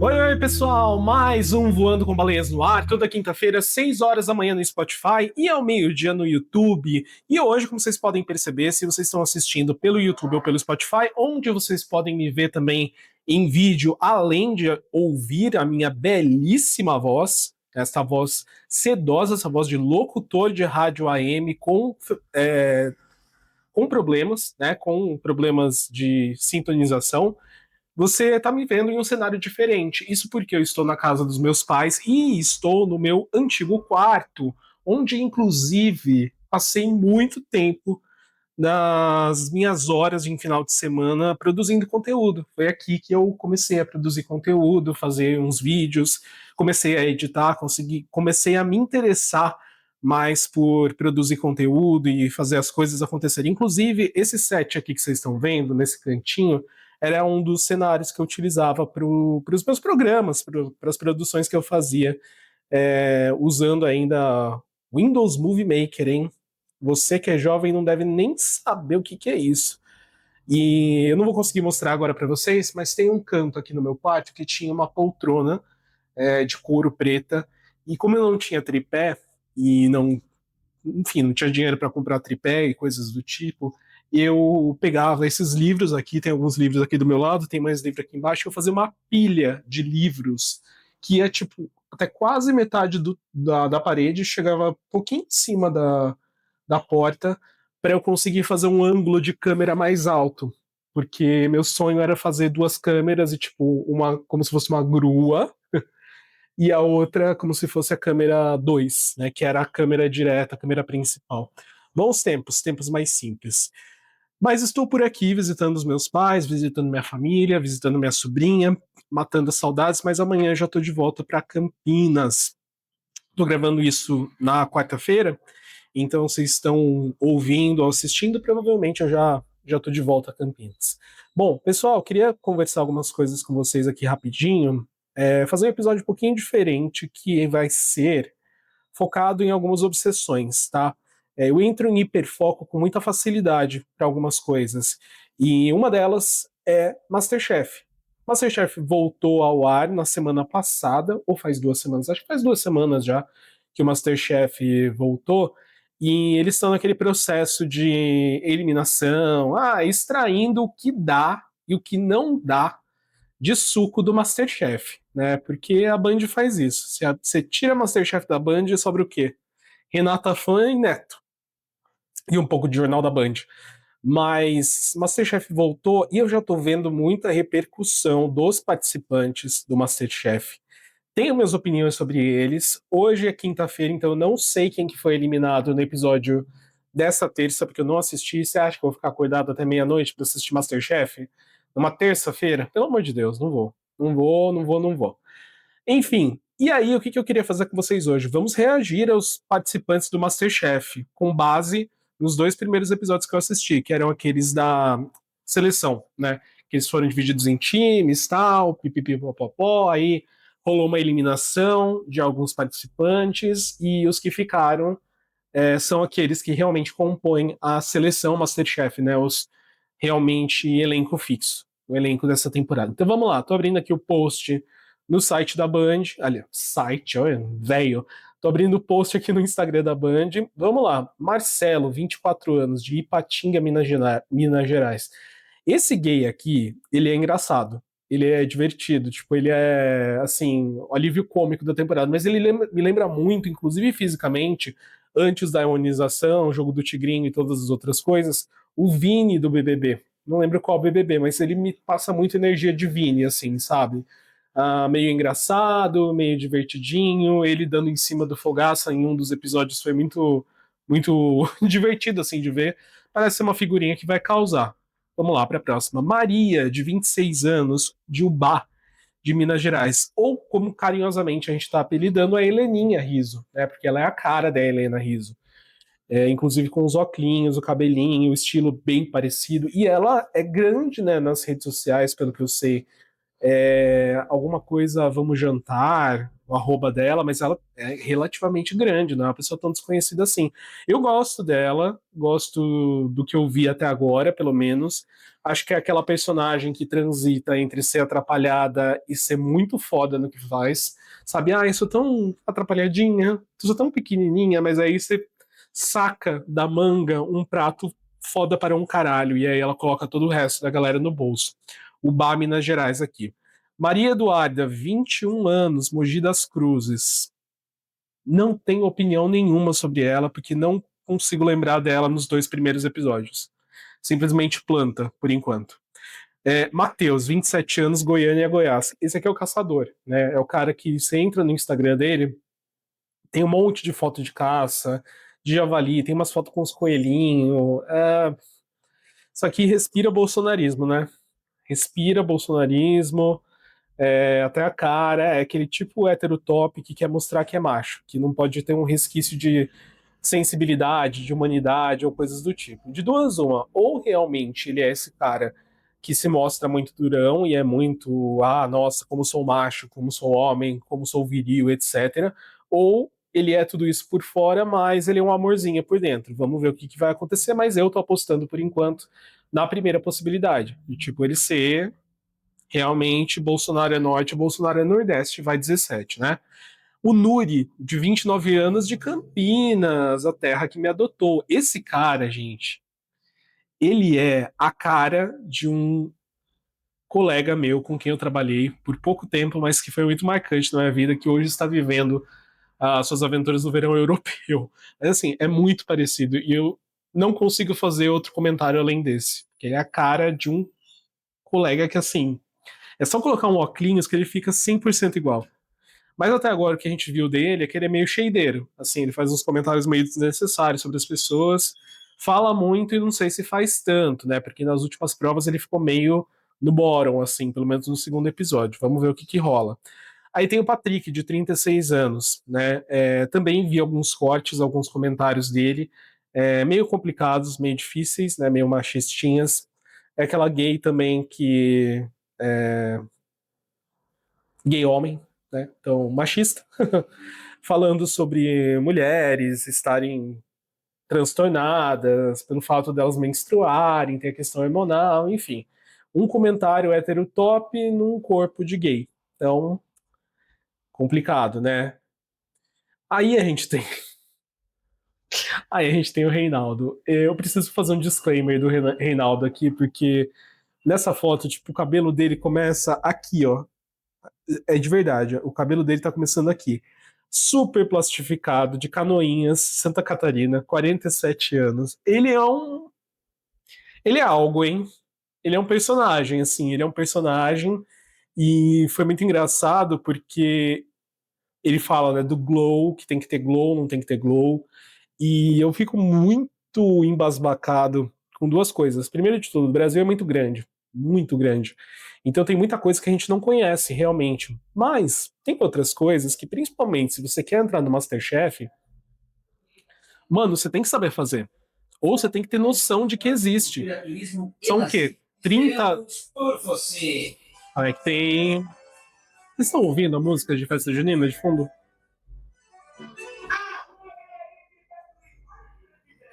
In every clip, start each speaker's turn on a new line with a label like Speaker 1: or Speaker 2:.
Speaker 1: Oi, pessoal! Mais um Voando com Baleias no Ar, toda quinta-feira, 6 horas da manhã no Spotify e ao meio-dia no YouTube. E hoje, como vocês podem perceber, se vocês estão assistindo pelo YouTube ou pelo Spotify, onde vocês podem me ver também em vídeo, além de ouvir a minha belíssima voz, essa voz sedosa, essa voz de locutor de rádio AM com problemas, né? Com problemas de sintonização. Você está me vendo em um cenário diferente. Isso porque eu estou na casa dos meus pais e estou no meu antigo quarto, onde inclusive passei muito tempo nas minhas horas em final de semana produzindo conteúdo. Foi aqui que eu comecei a produzir conteúdo, fazer uns vídeos, comecei a editar, comecei a me interessar mais por produzir conteúdo e fazer as coisas acontecerem. Inclusive, esse set aqui que vocês estão vendo, nesse cantinho, era um dos cenários que eu utilizava para os meus programas, para as produções que eu fazia, usando ainda Windows Movie Maker, hein? Você que é jovem não deve nem saber o que, que é isso. E eu não vou conseguir mostrar agora para vocês, mas tem um canto aqui no meu quarto que tinha uma poltrona de couro preta. E como eu não tinha tripé e não, enfim, não tinha dinheiro para comprar tripé e coisas do tipo, eu pegava esses livros aqui, tem alguns livros aqui do meu lado, tem mais livro aqui embaixo, eu fazia uma pilha de livros que é tipo até quase metade da parede, chegava um pouquinho em cima da porta para eu conseguir fazer um ângulo de câmera mais alto. Porque meu sonho era fazer duas câmeras e, tipo, uma como se fosse uma grua, e a outra como se fosse a câmera 2, né? Que era a câmera direta, a câmera principal. Bons tempos, tempos mais simples. Mas estou por aqui visitando os meus pais, visitando minha família, visitando minha sobrinha, matando saudades, mas amanhã já estou de volta para Campinas. Estou gravando isso na quarta-feira, então vocês estão ouvindo ou assistindo, provavelmente eu já estou de volta a Campinas. Bom, pessoal, queria conversar algumas coisas com vocês aqui rapidinho, fazer um episódio um pouquinho diferente, que vai ser focado em algumas obsessões, tá? Eu entro em hiperfoco com muita facilidade para algumas coisas, e uma delas é MasterChef. MasterChef voltou ao ar na semana passada, ou faz 2 semanas, acho que faz 2 semanas já que o MasterChef voltou, e eles estão naquele processo de eliminação, extraindo o que dá e o que não dá de suco do MasterChef, né? Porque a Band faz isso. Você tira MasterChef da Band e sobra o quê? Renata Fã e Neto. E um pouco de Jornal da Band. Mas MasterChef voltou e eu já tô vendo muita repercussão dos participantes do MasterChef. Tenho minhas opiniões sobre eles. Hoje é quinta-feira, então eu não sei quem que foi eliminado no episódio dessa terça, porque eu não assisti. Você acha que eu vou ficar acordado até meia-noite para assistir MasterChef? Numa terça-feira? Pelo amor de Deus, não vou. Não vou, não vou, não vou. Enfim, e aí o que eu queria fazer com vocês hoje? Vamos reagir aos participantes do MasterChef, com base nos 2 primeiros episódios que eu assisti, que eram aqueles da seleção, né? Que eles foram divididos em times, tal, pipipipopopó, aí rolou uma eliminação de alguns participantes, e os que ficaram são aqueles que realmente compõem a seleção MasterChef, né? Os realmente elenco fixo, o elenco dessa temporada. Então vamos lá, tô abrindo aqui o post no site da Band, ali, site, olha, velho. Tô abrindo o post aqui no Instagram da Band. Vamos lá, Marcelo, 24 anos, de Ipatinga, Minas Gerais. Esse gay aqui, ele é engraçado. Ele é divertido, tipo, ele é, assim, o alívio cômico da temporada, mas ele me lembra muito, inclusive fisicamente, antes da ionização, jogo do Tigrinho e todas as outras coisas, o Vini do BBB. Não lembro qual BBB, mas ele me passa muito energia de Vini, assim, sabe? Meio engraçado, meio divertidinho, ele dando em cima do Fogaça em um dos episódios foi muito, muito divertido, assim, de ver. Parece ser uma figurinha que vai causar. Vamos lá para a próxima. Maria, de 26 anos, de Ubá, de Minas Gerais. Ou, como carinhosamente a gente está apelidando, a Heleninha Riso, né? Porque ela é a cara da Helena Riso. Inclusive com os óculos, o cabelinho, o estilo bem parecido. E ela é grande, né, nas redes sociais, pelo que eu sei. Alguma coisa, vamos jantar, o arroba dela, mas ela é relativamente grande, não é uma pessoa tão desconhecida assim. Eu gosto dela, gosto do que eu vi até agora, pelo menos. Acho que é aquela personagem que transita entre ser atrapalhada e ser muito foda no que faz. Sabe, eu sou tão atrapalhadinha, eu sou tão pequenininha, mas aí você saca da manga um prato foda para um caralho, e aí ela coloca todo o resto da galera no bolso. O Bar Minas Gerais aqui. Maria Eduarda, 21 anos, Mogi das Cruzes. Não tenho opinião nenhuma sobre ela, porque não consigo lembrar dela nos 2 primeiros episódios. Simplesmente planta, por enquanto. Matheus, 27 anos, Goiânia, Goiás. Esse aqui é o caçador, né? É o cara que você entra no Instagram dele, tem um monte de foto de caça, de javali, tem umas fotos com os coelhinhos. Isso aqui respira bolsonarismo, né? Respira bolsonarismo, até a cara, é aquele tipo hétero top que quer mostrar que é macho, que não pode ter um resquício de sensibilidade, de humanidade ou coisas do tipo. De duas, uma, ou realmente ele é esse cara que se mostra muito durão e é muito, nossa, como sou macho, como sou homem, como sou viril, etc. Ou ele é tudo isso por fora, mas ele é um amorzinho por dentro. Vamos ver o que vai acontecer, mas eu tô apostando por enquanto na primeira possibilidade, de tipo ele ser realmente Bolsonaro é norte, Bolsonaro é nordeste, vai 17, né? O Nuri, de 29 anos, de Campinas, a terra que me adotou. Esse cara, gente, ele é a cara de um colega meu com quem eu trabalhei por pouco tempo, mas que foi muito marcante na minha vida, que hoje está vivendo as suas aventuras no verão europeu. Mas assim, é muito parecido e eu não consigo fazer outro comentário além desse, que é a cara de um colega que assim, é só colocar um óculos que ele fica 100% igual. Mas até agora o que a gente viu dele é que ele é meio cheideiro. Assim, ele faz uns comentários meio desnecessários sobre as pessoas, fala muito e não sei se faz tanto, né? Porque nas últimas provas ele ficou meio no bottom, assim, pelo menos no segundo episódio. Vamos ver o que rola. Aí tem o Patrick, de 36 anos, né? Também vi alguns cortes, alguns comentários dele, meio complicados, meio difíceis, né? Meio machistinhas. É aquela gay também que gay homem, né? Então, machista, falando sobre mulheres estarem transtornadas pelo fato delas menstruarem, ter a questão hormonal, enfim. Um comentário hétero top num corpo de gay. Então, complicado, né? Aí a gente tem, aí a gente tem o Reinaldo. Eu preciso fazer um disclaimer do Reinaldo aqui, porque nessa foto, tipo, o cabelo dele começa aqui, ó. É de verdade, o cabelo dele tá começando aqui. Super plastificado, de Canoinhas, Santa Catarina, 47 anos. Ele é algo, hein? Ele é um personagem, assim, ele é um personagem e foi muito engraçado porque ele fala, né, do glow, que tem que ter glow, não tem que ter glow, e eu fico muito embasbacado com duas coisas. Primeiro de tudo, o Brasil é muito grande, muito grande. Então tem muita coisa que a gente não conhece realmente. Mas tem outras coisas que, principalmente, se você quer entrar no MasterChef, mano, você tem que saber fazer. Ou você tem que ter noção de que existe. São o quê? 30. Ah, é que tem. Vocês estão ouvindo a música de festa junina de fundo?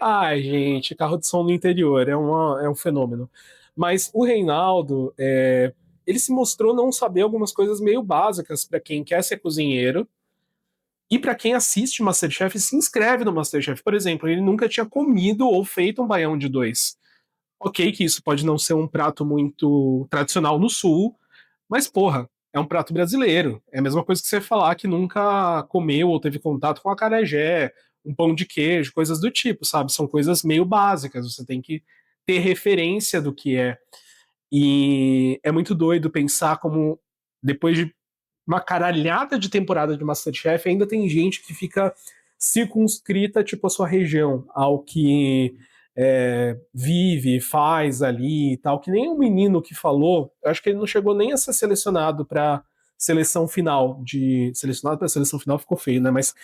Speaker 1: Ai, gente, carro de som no interior é um fenômeno. Mas o Reinaldo, ele se mostrou não saber algumas coisas meio básicas para quem quer ser cozinheiro e para quem assiste MasterChef e se inscreve no MasterChef. Por exemplo, ele nunca tinha comido ou feito um baião de dois. Ok, que isso pode não ser um prato muito tradicional no Sul, mas porra, é um prato brasileiro. É a mesma coisa que você falar que nunca comeu ou teve contato com acarajé, um pão de queijo, coisas do tipo, sabe? São coisas meio básicas, você tem que ter referência do que é. E é muito doido pensar como, depois de uma caralhada de temporada de MasterChef, ainda tem gente que fica circunscrita, tipo, a sua região, ao que vive, faz ali e tal. Que nem o menino que falou, eu acho que ele não chegou nem a ser selecionado para seleção final. Selecionado para seleção final ficou feio, né? Mas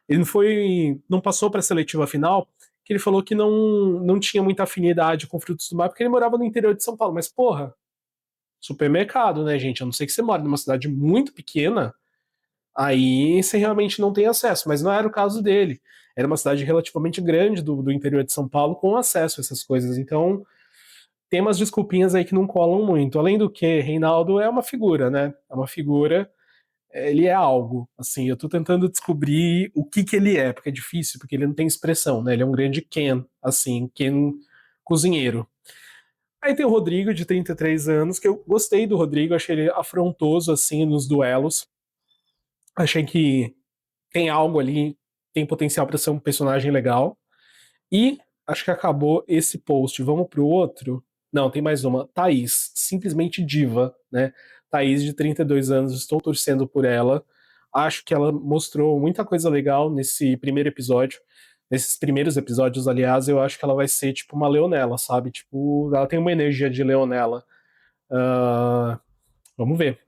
Speaker 1: ele não passou para a seletiva final, que ele falou que não tinha muita afinidade com frutos do mar, porque ele morava no interior de São Paulo. Mas, porra, supermercado, né, gente? A não ser que você mora numa cidade muito pequena, aí você realmente não tem acesso. Mas não era o caso dele. Era uma cidade relativamente grande do interior de São Paulo com acesso a essas coisas. Então, tem umas desculpinhas aí que não colam muito. Além do que, Reinaldo é uma figura, né? É uma figura, ele é algo. Assim, eu tô tentando descobrir o que que ele é, porque é difícil, porque ele não tem expressão, né? Ele é um grande Ken, assim, Ken cozinheiro. Aí tem o Rodrigo, de 33 anos, que eu gostei do Rodrigo, achei ele afrontoso, assim, nos duelos. Achei que tem algo ali, tem potencial para ser um personagem legal. E acho que acabou esse post. Vamos pro outro? Não, tem mais uma. Thaís, simplesmente diva, né? Thaís, de 32 anos, estou torcendo por ela. Acho que ela mostrou muita coisa legal nesse primeiro episódio. Nesses primeiros episódios, aliás, eu acho que ela vai ser tipo uma Leonela, sabe? Tipo, ela tem uma energia de Leonela. Ah, vamos ver.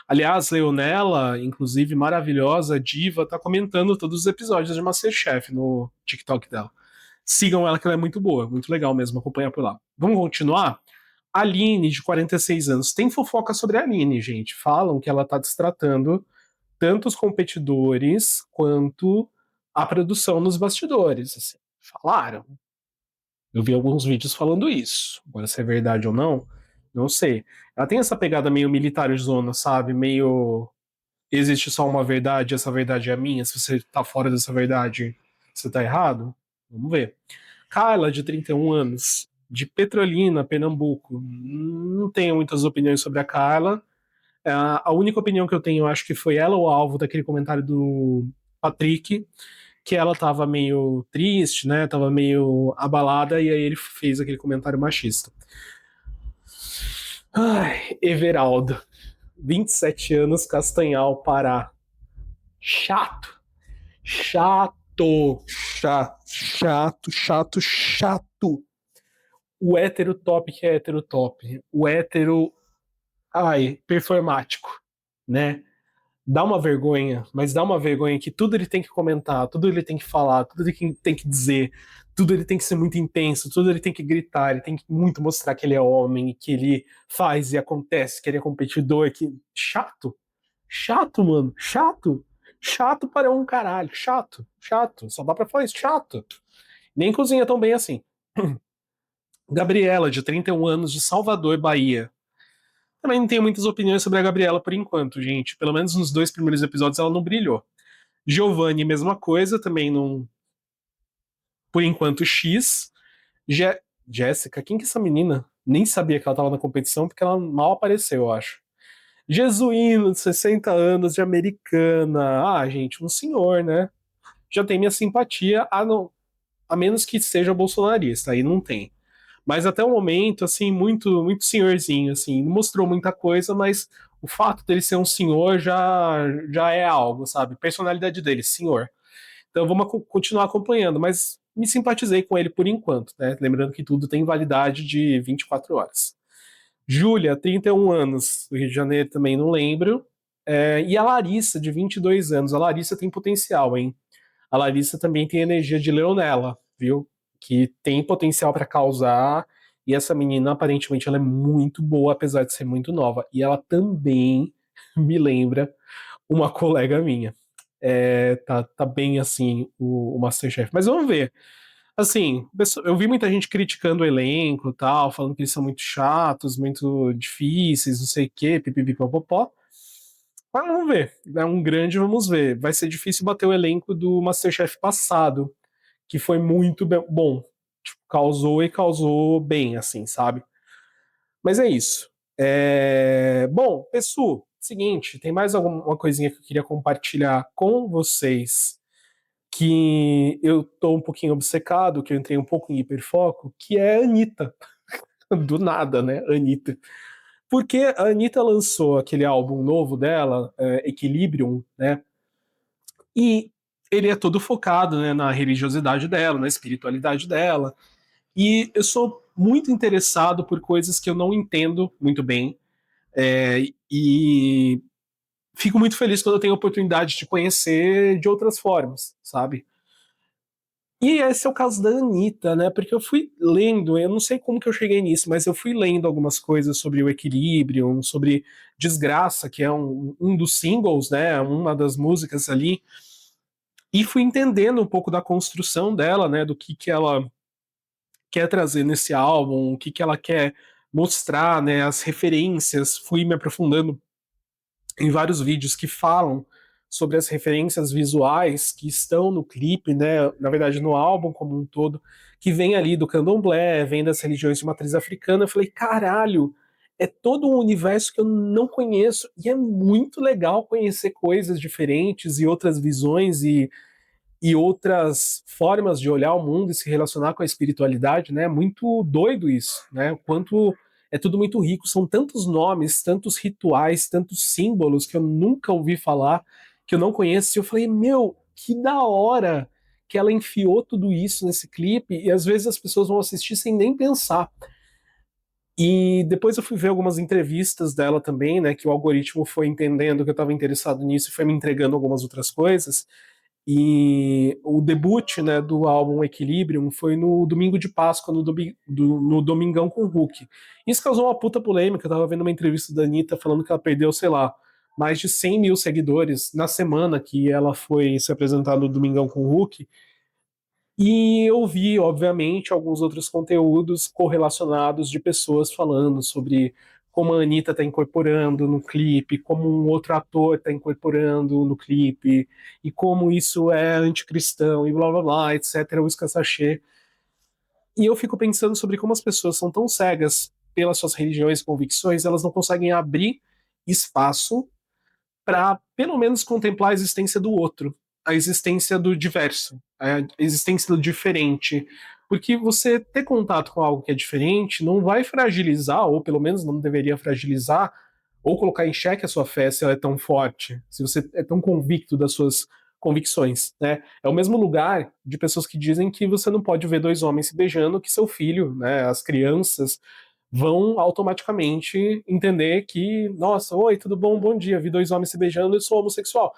Speaker 1: Aliás, Leonela, inclusive maravilhosa, diva, tá comentando todos os episódios de Masterchef no TikTok dela. Sigam ela, que ela é muito boa, muito legal mesmo acompanhar por lá. Vamos continuar? Aline, de 46 anos. Tem fofoca sobre a Aline, gente. Falam que ela tá destratando tanto os competidores quanto a produção nos bastidores. Assim. Falaram. Eu vi alguns vídeos falando isso. Agora, se é verdade ou não, não sei. Ela tem essa pegada meio militar zona, sabe? Meio. Existe só uma verdade, essa verdade é a minha. Se você tá fora dessa verdade, você tá errado? Vamos ver. Carla, de 31 anos, de Petrolina, Pernambuco. Não tenho muitas opiniões sobre a Carla. A única opinião que eu tenho, eu acho que foi ela o alvo daquele comentário do Patrick, que ela tava meio triste, né? Tava meio abalada, e aí ele fez aquele comentário machista. Ai, Everaldo, 27 anos, Castanhal, Pará. Chato, chato, chato, chato, chato, chato. O hétero top que é hétero top. O hétero, ai, performático, né? Dá uma vergonha, mas dá uma vergonha que tudo ele tem que comentar, tudo ele tem que falar, tudo ele tem que dizer, tudo ele tem que ser muito intenso, tudo ele tem que gritar, ele tem que muito mostrar que ele é homem, que ele faz e acontece, que ele é competidor, que chato, chato, mano, chato, chato para um caralho, chato, chato, só dá pra falar isso, chato. Nem cozinha tão bem assim. Gabriela, de 31 anos, de Salvador, Bahia. Também não tenho muitas opiniões sobre a Gabriela por enquanto, gente. Pelo menos nos dois primeiros episódios ela não brilhou. Giovanni, mesma coisa, também não. Por enquanto, X. Je Jéssica, quem que é essa menina? Nem sabia que ela estava na competição, porque ela mal apareceu, eu acho. Jesuíno, de 60 anos, de Americana. Ah, gente, um senhor, né? Já tem minha simpatia, a menos que seja bolsonarista, aí não tem. Mas até o momento, assim, muito, muito senhorzinho, assim, não mostrou muita coisa, mas o fato dele ser um senhor já é algo, sabe? Personalidade dele, senhor. Então vamos continuar acompanhando, mas me simpatizei com ele por enquanto, né? Lembrando que tudo tem validade de 24 horas. Júlia, 31 anos, do Rio de Janeiro, também não lembro. E a Larissa, de 22 anos. A Larissa tem potencial, hein? A Larissa também tem energia de Leonela, viu? Que tem potencial para causar. E essa menina, aparentemente, ela é muito boa, apesar de ser muito nova. E ela também me lembra uma colega minha. Tá bem assim o Masterchef. Mas vamos ver. Assim, eu vi muita gente criticando o elenco e tal, falando que eles são muito chatos, muito difíceis, não sei o quê, pipipipopopó. Mas vamos ver. É um grande, vamos ver. Vai ser difícil bater o elenco do Masterchef passado, que foi muito bom. Tipo, causou e causou bem, assim, sabe? Mas é isso. Bom, Pessoal, seguinte, tem mais alguma coisinha que eu queria compartilhar com vocês que eu tô um pouquinho obcecado, que eu entrei um pouco em hiperfoco, que é a Anitta. Do nada, né? Anitta. Porque a Anitta lançou aquele álbum novo dela, Equilibrium, né? E ele é todo focado, né, na religiosidade dela, na espiritualidade dela. E eu sou muito interessado por coisas que eu não entendo muito bem. E fico muito feliz quando eu tenho a oportunidade de conhecer de outras formas, sabe? E esse é o caso da Anitta, né? Porque eu fui lendo, eu não sei como que eu cheguei nisso, mas eu fui lendo algumas coisas sobre o equilíbrio, sobre Desgraça, que é um dos singles, né? Uma das músicas ali. E fui entendendo um pouco da construção dela, né? Do que ela quer trazer nesse álbum, o que que ela quer mostrar, né, as referências. Fui me aprofundando em vários vídeos que falam sobre as referências visuais que estão no clipe, né, na verdade no álbum como um todo, que vem ali do candomblé, vem das religiões de matriz africana. Eu falei, caralho, é todo um universo que eu não conheço, e é muito legal conhecer coisas diferentes e outras visões e outras formas de olhar o mundo e se relacionar com a espiritualidade, né? É muito doido isso, né? O quanto é tudo muito rico, são tantos nomes, tantos rituais, tantos símbolos que eu nunca ouvi falar, que eu não conheço. E eu falei, meu, que da hora que ela enfiou tudo isso nesse clipe, e às vezes as pessoas vão assistir sem nem pensar. E depois eu fui ver algumas entrevistas dela também, né, que o algoritmo foi entendendo que eu estava interessado nisso e foi me entregando algumas outras coisas. E o debut, né, do álbum Equilibrium foi no domingo de Páscoa, no Domingão com o Hulk. Isso causou uma puta polêmica. Eu tava vendo uma entrevista da Anitta falando que ela perdeu, sei lá, mais de 100 mil seguidores na semana que ela foi se apresentar no Domingão com o Hulk. E eu vi, obviamente, alguns outros conteúdos correlacionados de pessoas falando sobre como a Anitta está incorporando no clipe, como um outro ator está incorporando no clipe, e como isso é anticristão, e blá blá blá, etc., o escassachê. E eu fico pensando sobre como as pessoas são tão cegas pelas suas religiões e convicções, elas não conseguem abrir espaço para pelo menos contemplar a existência do outro, a existência do diverso, a existência do diferente. Porque você ter contato com algo que é diferente não vai fragilizar, ou pelo menos não deveria fragilizar, ou colocar em xeque a sua fé se ela é tão forte, se você é tão convicto das suas convicções, né? É o mesmo lugar de pessoas que dizem que você não pode ver dois homens se beijando, que seu filho, né, as crianças vão automaticamente entender que, nossa, oi, tudo bom? Bom dia, vi dois homens se beijando, eu sou homossexual.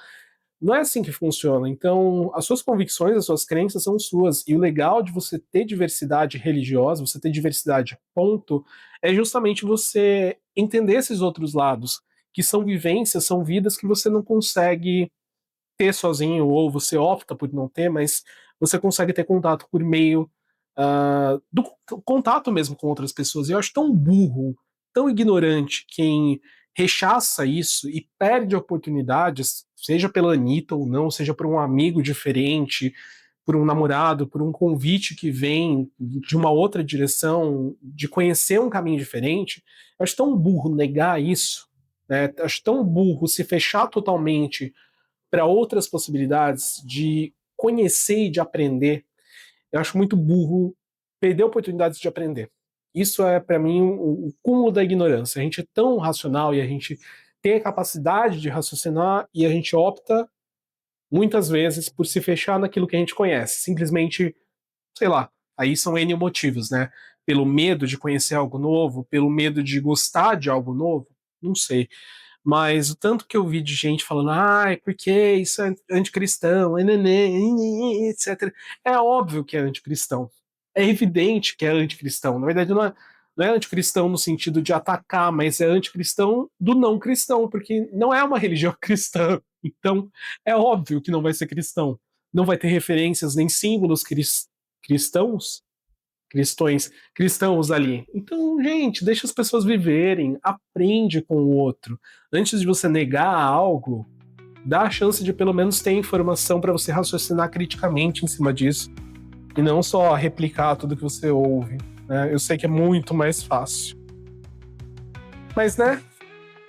Speaker 1: Não é assim que funciona. Então, as suas convicções, as suas crenças são suas. E o legal de você ter diversidade religiosa, você ter diversidade, ponto, é justamente você entender esses outros lados, que são vivências, são vidas que você não consegue ter sozinho, ou você opta por não ter, mas você consegue ter contato por meio do contato mesmo com outras pessoas. E eu acho tão burro, tão ignorante quem rechaça isso e perde oportunidades, seja pela Anitta ou não, seja por um amigo diferente, por um namorado, por um convite que vem de uma outra direção, de conhecer um caminho diferente. Eu acho tão burro negar isso, né? Eu acho tão burro se fechar totalmente para outras possibilidades de conhecer e de aprender. Eu acho muito burro perder oportunidades de aprender. Isso é, para mim, o cúmulo da ignorância. A gente é tão racional e a gente tem a capacidade de raciocinar e a gente opta, muitas vezes, por se fechar naquilo que a gente conhece. Simplesmente, sei lá, aí são N motivos, né? Pelo medo de conhecer algo novo, pelo medo de gostar de algo novo, não sei. Mas o tanto que eu vi de gente falando, ai, porque isso é anticristão, etc. É óbvio que é anticristão. É evidente que é anticristão. Na verdade, não é anticristão no sentido de atacar, mas é anticristão do não cristão, porque não é uma religião cristã. Então, é óbvio que não vai ser cristão. Não vai ter referências nem símbolos cristãos cristãos ali. Então, gente, deixa as pessoas viverem, aprende com o outro. Antes de você negar algo, dá a chance de pelo menos ter informação para você raciocinar criticamente em cima disso e não só replicar tudo que você ouve. Né? Eu sei que é muito mais fácil. Mas, né?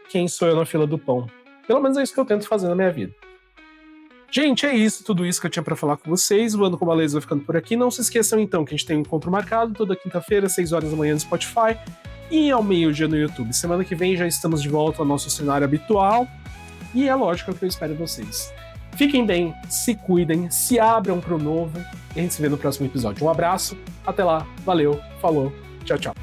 Speaker 1: Quem sou eu na fila do pão? Pelo menos é isso que eu tento fazer na minha vida. Gente, é isso, tudo isso que eu tinha para falar com vocês. O Ano com Maleza vai ficando por aqui. Não se esqueçam, então, que a gente tem um encontro marcado toda quinta-feira, 6 horas da manhã no Spotify e ao meio-dia no YouTube. Semana que vem já estamos de volta ao nosso cenário habitual e é lógico que eu espero vocês. Fiquem bem, se cuidem, se abram para o novo e a gente se vê no próximo episódio. Um abraço, até lá, valeu, falou, tchau, tchau.